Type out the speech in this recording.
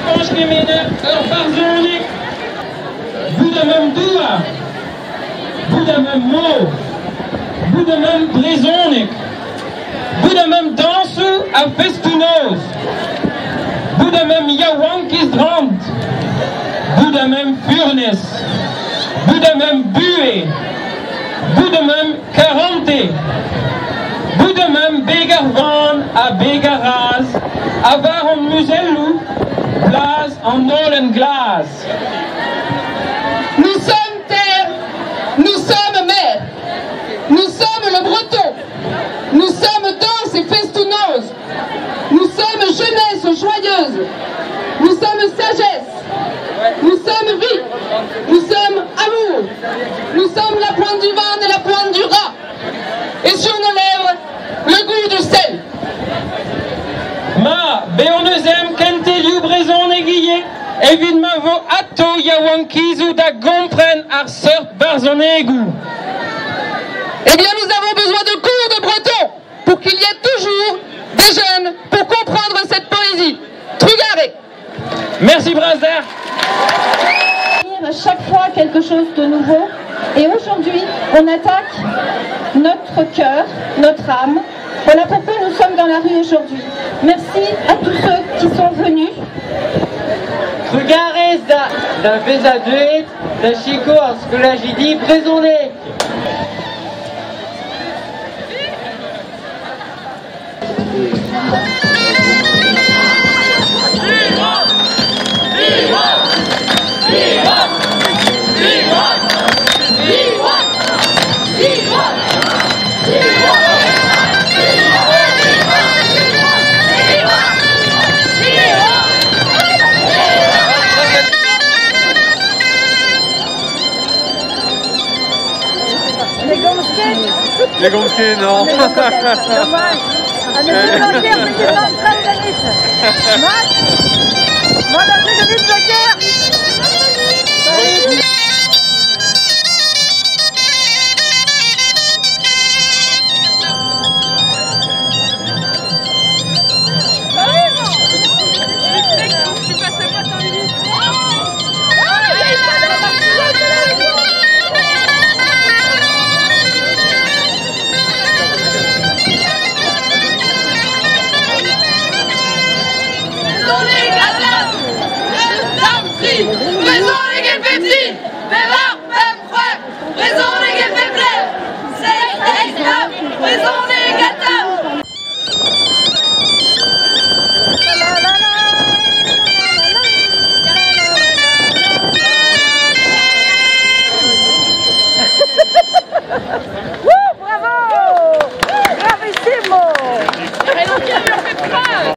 Panschgemene Verzoning. Budemem Dua. Budemem Mo. Budemem Brezonik. Budemem Dansu a Festunoos. Budemem Yawankis Drand. Budemem Furnes. Budemem Bue. Budemem Karante. Budemem Begarvan a Begaraz. Avar en Muzelou. Blas en Nolen Glas. Nous sommes terre, nous sommes mer, nous sommes le breton, nous sommes danse et festouneuse, nous sommes jeunesse joyeuse, nous sommes sagesse, nous sommes vie, nous sommes amour, nous sommes la pointe du van et la pointe du rat, et sur nos lèvres, le goût du sel. Ma, beonezem kenteliu brezon eguillet, évidemment vo atto yawankizu da gompren ar sort barzonegu. Eh bien, nous avons besoin de cours de breton pour qu'il y ait toujours des jeunes pour comprendre cette poésie. Trugaré. Merci Brasder. Chaque fois quelque chose de nouveau. Et aujourd'hui, on attaque notre cœur, notre âme. Voilà pourquoi nous sommes dans la rue aujourd'hui. Merci à tous ceux qui sont venus. Trugarez da vezaduet, da chico ar skolajidi brezonek. Les gonskis, non. Dommage. Mais c'est pas clair, mais c'est pas en train de la nuit. Moi, dans une minute,